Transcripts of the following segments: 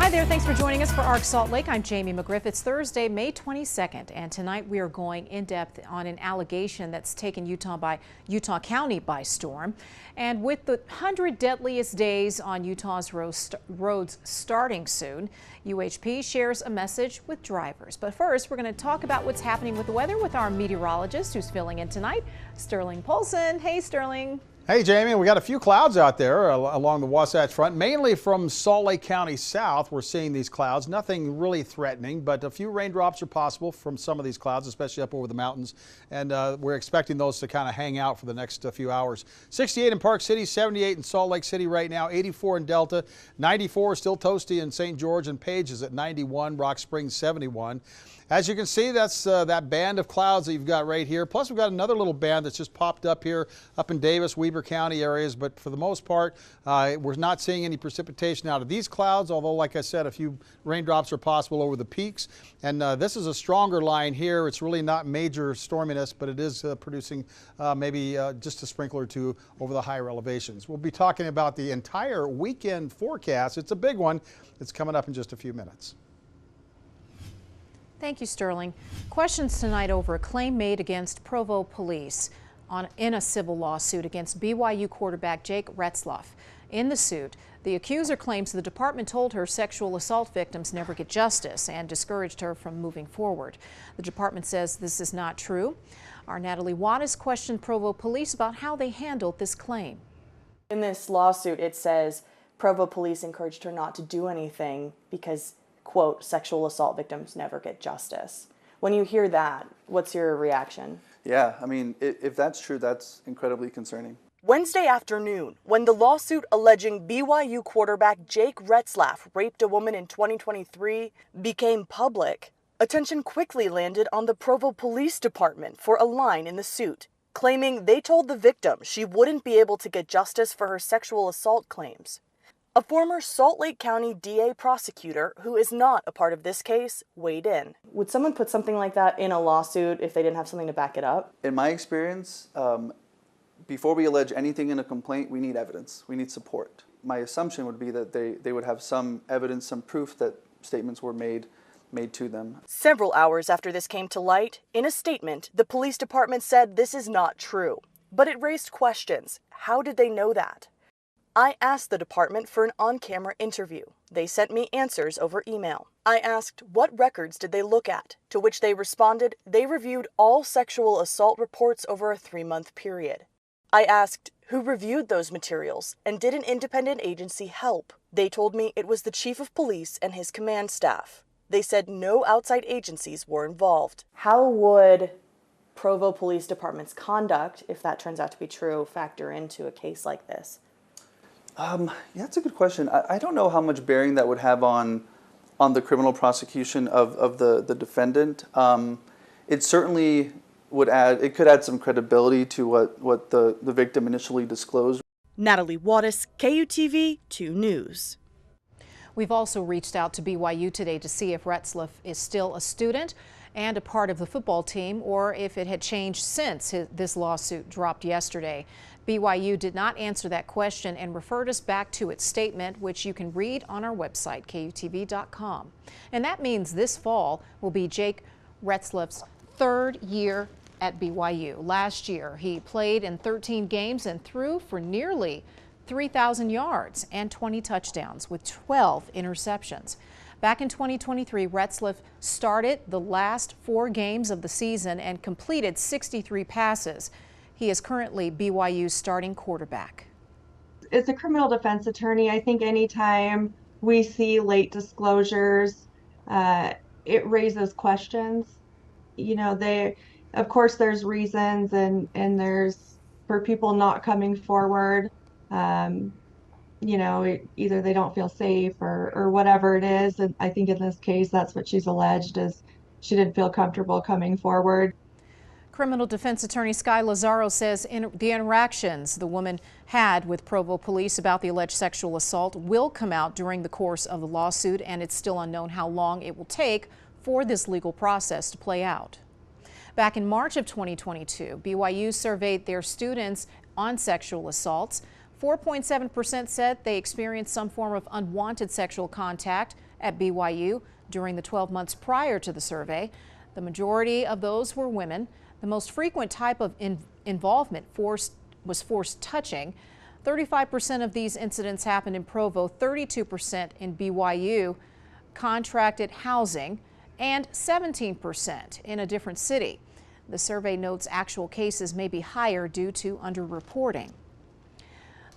Hi there, thanks for joining us for ARC Salt Lake. I'm Jamie McGriff. It's Thursday, May 22nd, and tonight we are going in depth on an allegation that's taken Utah County by storm. And with the 100 deadliest days on Utah's roads starting soon, UHP shares a message with drivers. But first, we're going to talk about what's happening with the weather with our meteorologist who's filling in tonight, Sterling Polson. Hey, Sterling. Hey, Jamie, we got a few clouds out there along the Wasatch Front, mainly from Salt Lake County south. We're seeing these clouds, nothing really threatening, but a few raindrops are possible from some of these clouds, especially up over the mountains. And we're expecting those to kind of hang out for the next few hours. 68 in Park City, 78 in Salt Lake City right now, 84 in Delta, 94 still toasty in St. George, and Page is at 91, Rock Springs 71. As you can see, that's that band of clouds that you've got right here. Plus, we've got another little band that's just popped up here up in Davis, Weber County areas. But for the most part, we're not seeing any precipitation out of these clouds, although, like I said, a few raindrops are possible over the peaks. And this is a stronger line here. It's really not major storminess, but it is producing maybe just a sprinkler or two over the higher elevations. We'll be talking about the entire weekend forecast. It's a big one. It's coming up in just a few minutes. Thank you, Sterling. Questions tonight over a claim made against Provo police in a civil lawsuit against BYU quarterback Jake Retzlaff. In the suit, the accuser claims the department told her sexual assault victims never get justice and discouraged her from moving forward. The department says this is not true. Our Natalie Wattis questioned Provo police about how they handled this claim. In this lawsuit, it says Provo police encouraged her not to do anything because, quote, sexual assault victims never get justice. When you hear that, what's your reaction? Yeah, I mean, if that's true, that's incredibly concerning. Wednesday afternoon, when the lawsuit alleging BYU quarterback Jake Retzlaff raped a woman in 2023 became public, attention quickly landed on the Provo Police Department for a line in the suit, claiming they told the victim she wouldn't be able to get justice for her sexual assault claims. A former Salt Lake County DA prosecutor, who is not a part of this case, weighed in. Would someone put something like that in a lawsuit if they didn't have something to back it up? In my experience, before we allege anything in a complaint, we need evidence. We need support. My assumption would be that they would have some evidence, some proof that statements were made to them. Several hours after this came to light, in a statement, the police department said this is not true. But it raised questions. How did they know that? I asked the department for an on-camera interview. They sent me answers over email. I asked what records did they look at, to which they responded they reviewed all sexual assault reports over a 3-month period. I asked who reviewed those materials and did an independent agency help. They told me it was the chief of police and his command staff. They said no outside agencies were involved. How would Provo Police Department's conduct, if that turns out to be true, factor into a case like this? Yeah, that's a good question. I don't know how much bearing that would have on the criminal prosecution of the defendant. It certainly would it could add some credibility to what the victim initially disclosed. Natalie Wattis, KUTV 2 News. We've also reached out to BYU today to see if Retzlaff is still a student and a part of the football team, or if it had changed since this lawsuit dropped yesterday. BYU did not answer that question and referred us back to its statement, which you can read on our website, KUTV.com. And that means this fall will be Jake Retzlaff's 3rd year at BYU. Last year, he played in 13 games and threw for nearly 3,000 yards and 20 touchdowns with 12 interceptions. Back in 2023, Retzlaff started the last 4 games of the season and completed 63 passes. He is currently BYU's starting quarterback. As a criminal defense attorney, I think anytime we see late disclosures, it raises questions. You know, of course, there's reasons and there's for people not coming forward. You know, either they don't feel safe or whatever it is. And I think in this case, that's what she's alleged, is she didn't feel comfortable coming forward. Criminal defense attorney Sky Lazaro says the interactions the woman had with Provo police about the alleged sexual assault will come out during the course of the lawsuit, and it's still unknown how long it will take for this legal process to play out. Back in March of 2022, BYU surveyed their students on sexual assaults. 4.7% said they experienced some form of unwanted sexual contact at BYU during the 12 months prior to the survey. The majority of those were women. The most frequent type of involvement was forced touching. 35% of these incidents happened in Provo, 32% in BYU, contracted housing, and 17% in a different city. The survey notes actual cases may be higher due to underreporting.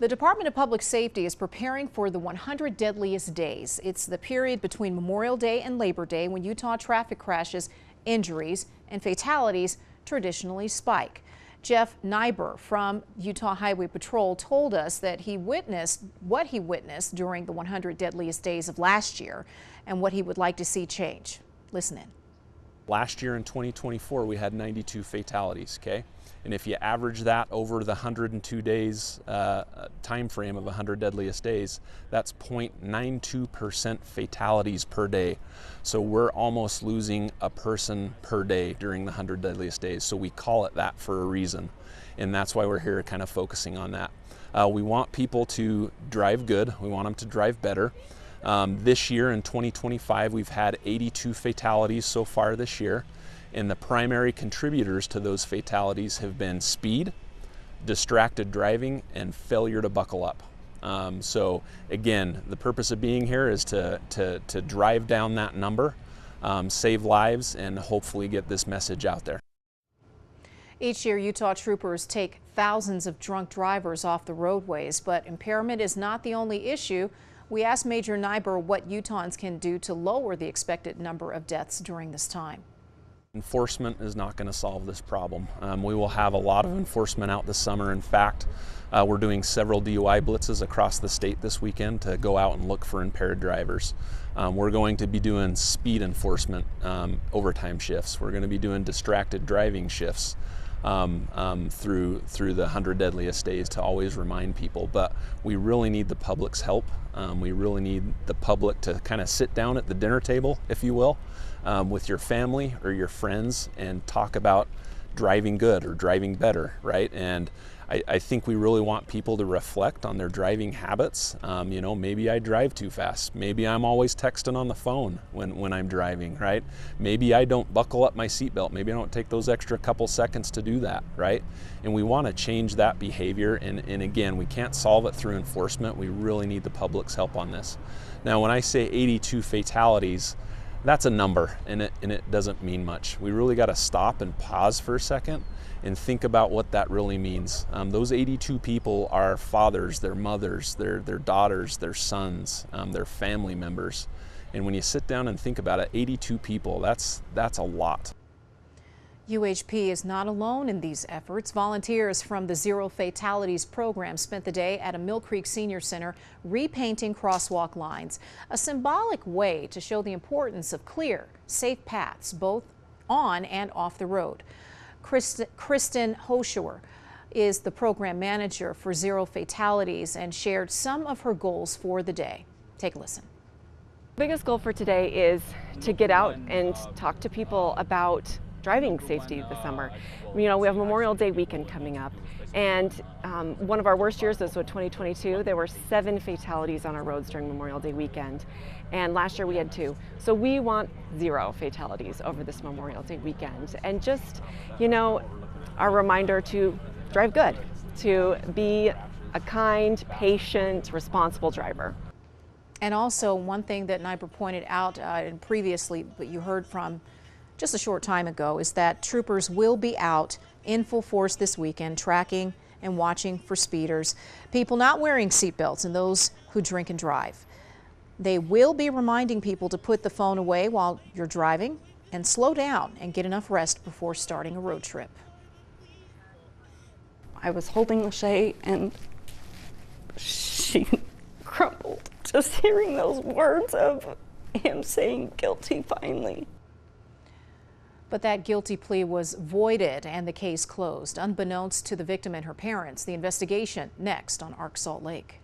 The Department of Public Safety is preparing for the 100 deadliest days. It's the period between Memorial Day and Labor Day when Utah traffic crashes, injuries, and fatalities traditionally spike. Jeff Nyber from Utah Highway Patrol told us that he witnessed what he witnessed during the 100 deadliest days of last year and what he would like to see change. Listen in. Last year in 2024, we had 92 fatalities, okay? And if you average that over the 102 days time frame of 100 deadliest days, that's 0.92% fatalities per day. So we're almost losing a person per day during the 100 deadliest days. So we call it that for a reason. And that's why we're here kind of focusing on that. We want people to drive good. We want them to drive better. This year in 2025, we've had 82 fatalities so far this year. And the primary contributors to those fatalities have been speed, distracted driving, and failure to buckle up. So again, the purpose of being here is to drive down that number, save lives, and hopefully get this message out there. Each year, Utah troopers take thousands of drunk drivers off the roadways, but impairment is not the only issue. We asked Major Nyber what Utahns can do to lower the expected number of deaths during this time. Enforcement is not going to solve this problem. We will have a lot of enforcement out this summer. In fact, we're doing several DUI blitzes across the state this weekend to go out and look for impaired drivers. We're going to be doing speed enforcement overtime shifts. We're going to be doing distracted driving shifts through the 100 deadliest days to always remind people. But we really need the public's help. We really need the public to kind of sit down at the dinner table, if you will, with your family or your friends and talk about driving good or driving better, right? And I think we really want people to reflect on their driving habits. You know, maybe I drive too fast. Maybe I'm always texting on the phone when I'm driving, right? Maybe I don't buckle up my seatbelt. Maybe I don't take those extra couple seconds to do that, right? And we want to change that behavior. And again, we can't solve it through enforcement. We really need the public's help on this. Now, when I say 82 fatalities, that's a number, and it doesn't mean much. We really got to stop and pause for a second and think about what that really means. Those 82 people are fathers, their mothers, their daughters, their sons, their family members. And when you sit down and think about it, 82 people, that's a lot. UHP is not alone in these efforts. Volunteers from the Zero Fatalities program spent the day at a Mill Creek Senior Center repainting crosswalk lines, a symbolic way to show the importance of clear, safe paths both on and off the road. Kristen Hoshower is the program manager for Zero Fatalities and shared some of her goals for the day. Take a listen. The biggest goal for today is to get out and talk to people about driving safety this summer. You know, we have Memorial Day weekend coming up, and one of our worst years was 2022. There were 7 fatalities on our roads during Memorial Day weekend, and last year we had 2. So we want 0 fatalities over this Memorial Day weekend, and just, you know, our reminder to drive good, to be a kind, patient, responsible driver. And also one thing that Nyber pointed out and previously, but you heard from just a short time ago, is that troopers will be out in full force this weekend tracking and watching for speeders, people not wearing seatbelts, and those who drink and drive. They will be reminding people to put the phone away while you're driving and slow down and get enough rest before starting a road trip. I was holding Lachey and she crumbled just hearing those words of him saying guilty finally. But that guilty plea was voided and the case closed, unbeknownst to the victim and her parents. The investigation next on Arc Salt Lake.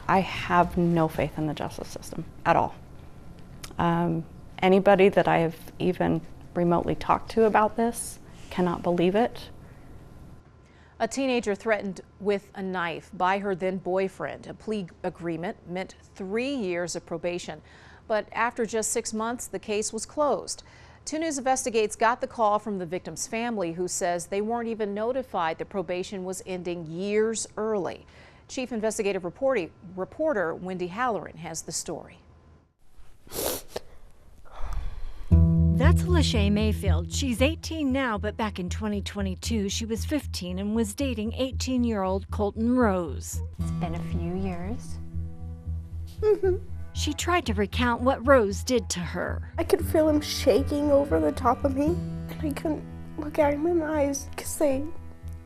I have no faith in the justice system at all. Anybody that I have even remotely talked to about this cannot believe it. A teenager threatened with a knife by her then boyfriend. A plea agreement meant 3 years of probation. But after just 6 months, the case was closed. 2 News Investigates got the call from the victim's family, who says they weren't even notified that probation was ending years early. Chief Investigative Reporter Wendy Halloran has the story. That's Lachey Mayfield. She's 18 now, but back in 2022, she was 15 and was dating 18-year-old Colton Rose. It's been a few years. She tried to recount what Rose did to her. I could feel him shaking over the top of me, and I couldn't look at him in the eyes because they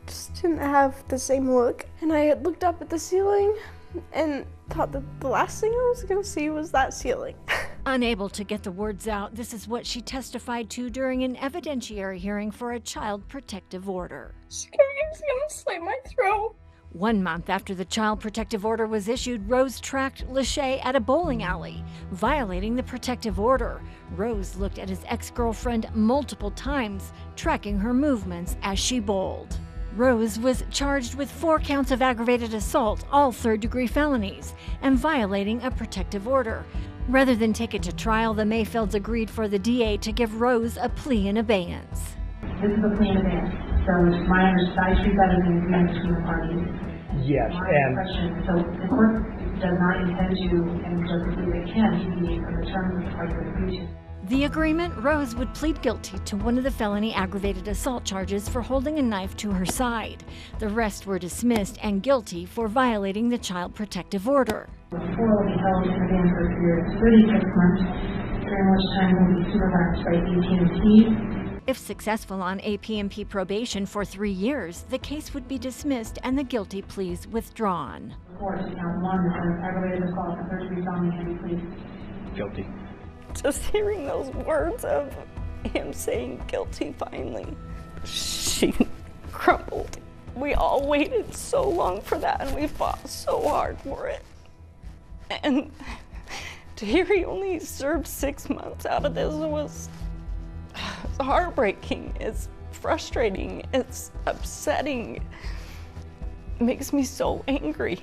just didn't have the same look. And I had looked up at the ceiling and thought that the last thing I was going to see was that ceiling. Unable to get the words out, this is what she testified to during an evidentiary hearing for a child protective order. She's going to slit my throat. 1 month after the child protective order was issued, Rose tracked Lachey at a bowling alley, violating the protective order. Rose looked at his ex-girlfriend multiple times, tracking her movements as she bowled. Rose was charged with 4 counts of aggravated assault, all third-degree felonies, and violating a protective order. Rather than take it to trial, the Mayfields agreed for the DA to give Rose a plea in abeyance. This is a plea in abeyance, so it's my understanding, I treat that as an agreement between the parties. Yes, and so the court does not intend to, and doesn't believe it can, deviate from the terms of the parties agreed to. The agreement, Rose would plead guilty to one of the felony aggravated assault charges for holding a knife to her side. The rest were dismissed and guilty for violating the child protective order. The 4 will be held in abeyance for a period of 36 months, during which time will be supervised by AT&T. If successful on APMP probation for 3 years, the case would be dismissed and the guilty pleas withdrawn. Court to count 1 aggravated assault and third-degree felony can be pleaded guilty. Just hearing those words of him saying guilty finally, she crumbled. We all waited so long for that and we fought so hard for it. And to hear he only served 6 months out of this was heartbreaking, it's frustrating, it's upsetting. makes me so angry.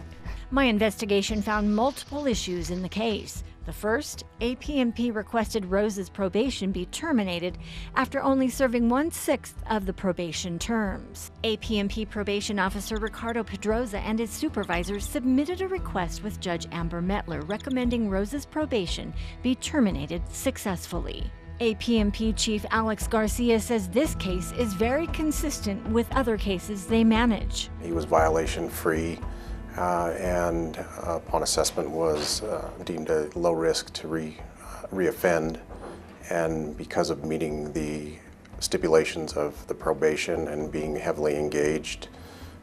My investigation found multiple issues in the case. The first, APMP requested Rose's probation be terminated after only serving 1/6 of the probation terms. APMP probation officer Ricardo Pedroza and his supervisors submitted a request with Judge Amber Mettler recommending Rose's probation be terminated successfully. APMP Chief Alex Garcia says this case is very consistent with other cases they manage. He was violation-free. And upon assessment was deemed a low risk to reoffend, and because of meeting the stipulations of the probation and being heavily engaged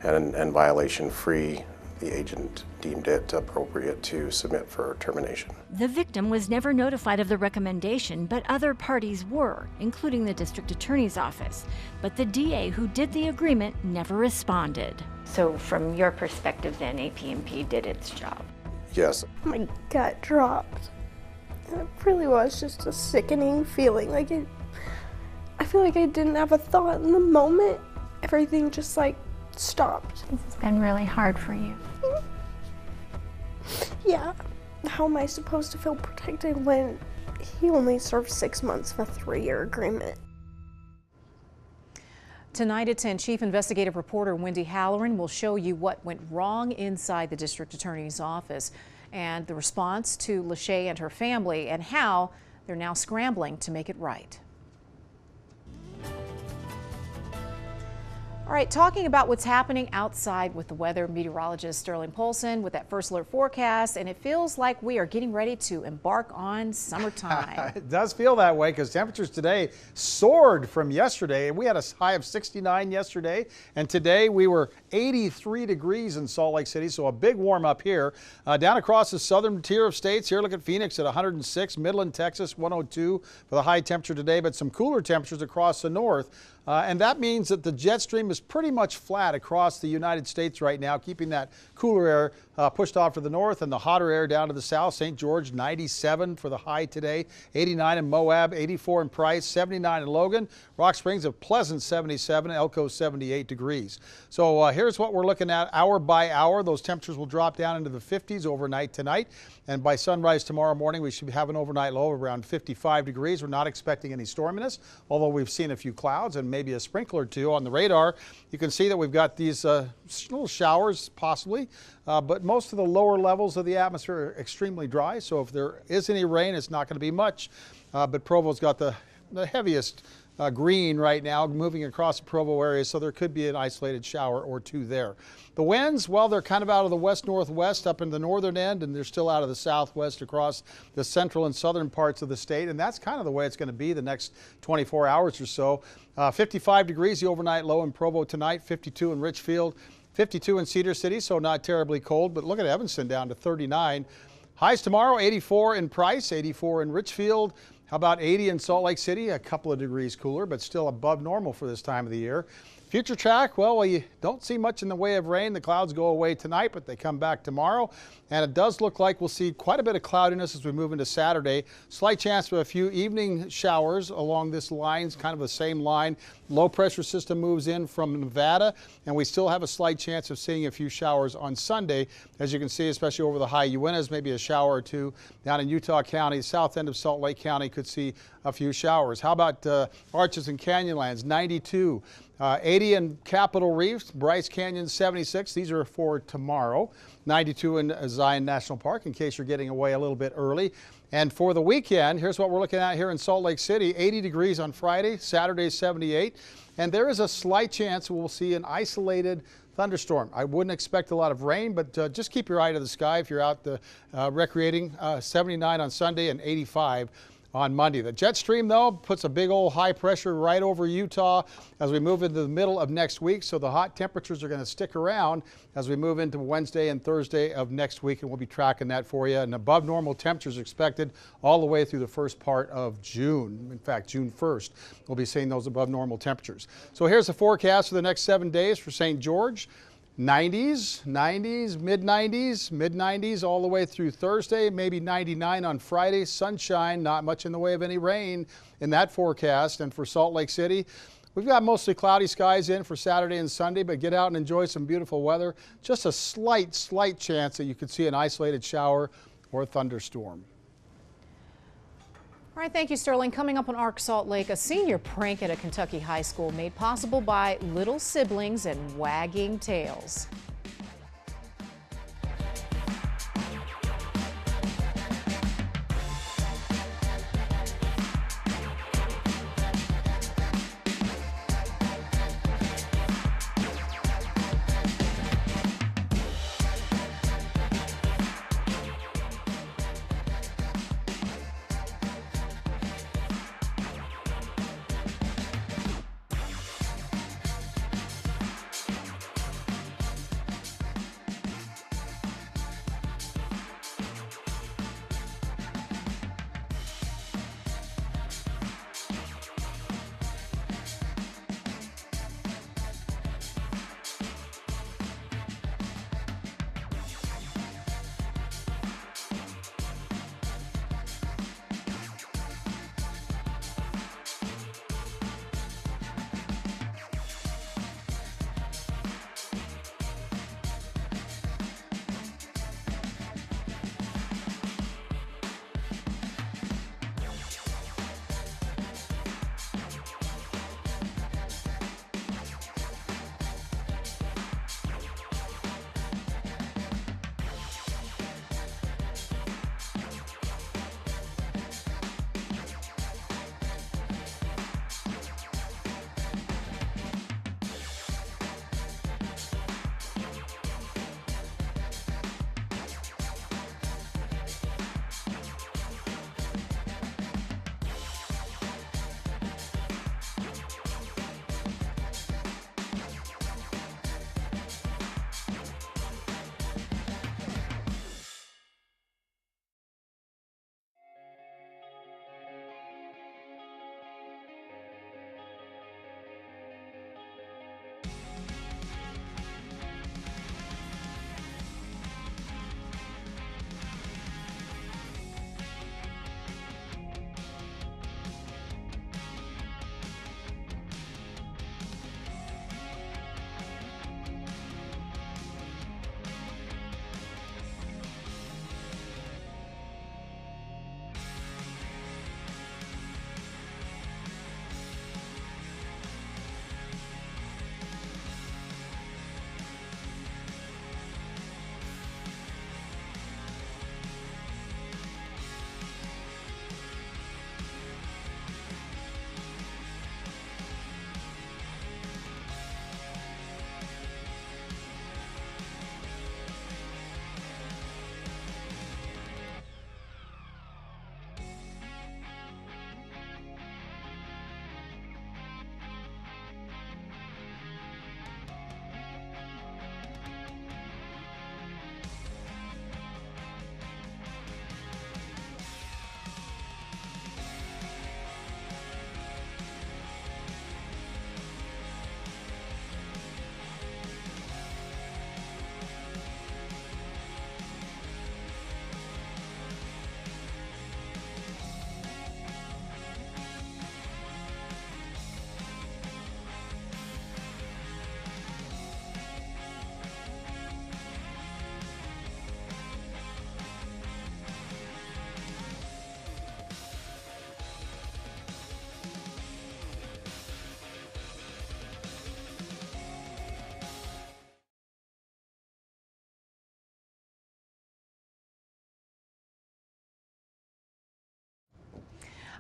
and violation-free, the agent deemed it appropriate to submit for termination. The victim was never notified of the recommendation, but other parties were, including the district attorney's office. But the DA who did the agreement never responded. So from your perspective then, APMP did its job? Yes. My gut dropped. And it really was just a sickening feeling. I feel like I didn't have a thought in the moment. Everything just stopped. This has been really hard for you. Yeah. How am I supposed to feel protected when he only served 6 months of a 3-year agreement? Tonight at 10, Chief Investigative Reporter Wendy Halloran will show you what went wrong inside the district attorney's office and the response to Lachey and her family and how they're now scrambling to make it right. All right, talking about what's happening outside with the weather, meteorologist Sterling Polson with that first alert forecast, and it feels like we are getting ready to embark on summertime. It does feel that way because temperatures today soared from yesterday. We had a high of 69 yesterday, and today we were 83 degrees in Salt Lake City, so a big warm up here. Down across the southern tier of states, here look at Phoenix at 106, Midland, Texas 102 for the high temperature today, but some cooler temperatures across the north. And that means that the jet stream is pretty much flat across the United States right now, keeping that cooler air pushed off to the north and the hotter air down to the south. St. George 97 for the high today, 89 in Moab, 84 in Price, 79 in Logan. Rock Springs a pleasant 77, Elko 78 degrees. So here's what we're looking at hour by hour. Those temperatures will drop down into the 50s overnight tonight. And by sunrise tomorrow morning, we should have an overnight low of around 55 degrees. We're not expecting any storminess, although we've seen a few clouds and maybe a sprinkle or two on the radar. You can see that we've got these little showers possibly, but most of the lower levels of the atmosphere are extremely dry. So if there is any rain, it's not going to be much. But Provo's got the heaviest green right now moving across the Provo area, so there could be an isolated shower or two there. The winds, well, they're kind of out of the west-northwest up in the northern end, and they're still out of the southwest across the central and southern parts of the state, and that's kind of the way it's going to be the next 24 hours or so. 55 degrees the overnight low in Provo tonight, 52 in Richfield, 52 in Cedar City, so not terribly cold, but look at Evanston down to 39. Highs tomorrow, 84 in Price, 84 in Richfield. How about 80 in Salt Lake City? A couple of degrees cooler, but still above normal for this time of the year. Future track, well, you don't see much in the way of rain. The clouds go away tonight, but they come back tomorrow. And it does look like we'll see quite a bit of cloudiness as we move into Saturday. Slight chance for a few evening showers along this line, kind of the same line. Low pressure system moves in from Nevada, and we still have a slight chance of seeing a few showers on Sunday. As you can see, especially over the high Uintas, maybe a shower or two. Down in Utah County, south end of Salt Lake County could see a few showers. How about Arches and Canyonlands, 92. 80 in Capitol Reefs, Bryce Canyon 76. These are for tomorrow. 92 in Zion National Park in case you're getting away a little bit early. And for the weekend, here's what we're looking at here in Salt Lake City. 80 degrees on Friday, Saturday 78. And there is a slight chance we'll see an isolated thunderstorm. I wouldn't expect a lot of rain, but just keep your eye to the sky if you're out recreating. 79 on Sunday and 85 on Monday. The jet stream, though, puts a big old high pressure right over Utah as we move into the middle of next week. So the hot temperatures are going to stick around as we move into Wednesday and Thursday of next week, and we'll be tracking that for you. And above normal temperatures expected all the way through the first part of June. In fact, June 1st, we'll be seeing those above normal temperatures. So here's the forecast for the next 7 days for St. George. 90s, mid-90s all the way through Thursday, maybe 99 on Friday. Sunshine, not much in the way of any rain in that forecast. And for Salt Lake City, We've got mostly cloudy skies in for Saturday and Sunday, but get out and enjoy some beautiful weather. Just a slight chance that you could see an isolated shower or thunderstorm. All right, thank you, Sterling. Coming up on Ark Salt Lake, a senior prank at a Kentucky high school made possible by little siblings and wagging tails.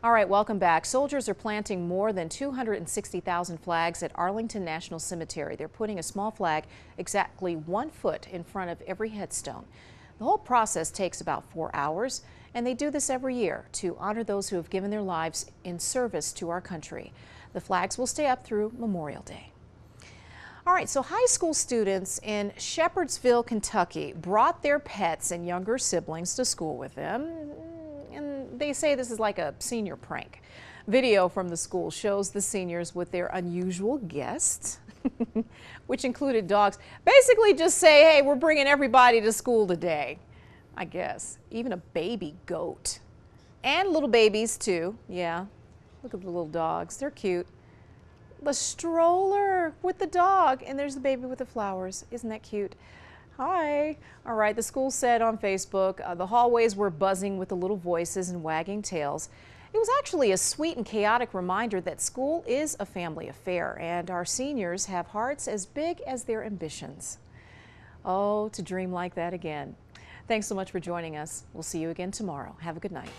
All right, welcome back. Soldiers are planting more than 260,000 flags at Arlington National Cemetery. They're putting a small flag exactly 1 foot in front of every headstone. The whole process takes about 4 hours, and they do this every year to honor those who have given their lives in service to our country. The flags will stay up through Memorial Day. All right, so high school students in Shepherdsville, Kentucky brought their pets and younger siblings to school with them. And they say this is like a senior prank. Video from the school shows the seniors with their unusual guests, which included dogs. Basically just say, hey, we're bringing everybody to school today, I guess. Even a baby goat. And little babies too, yeah. Look at the little dogs, they're cute. the stroller with the dog, and there's the baby with the flowers. Isn't that cute? Hi. All right, the school said on Facebook the hallways were buzzing with the little voices and wagging tails. It was actually a sweet and chaotic reminder that school is a family affair, and our seniors have hearts as big as their ambitions. Oh, to dream like that again. Thanks so much for joining us. We'll see you again tomorrow. Have a good night.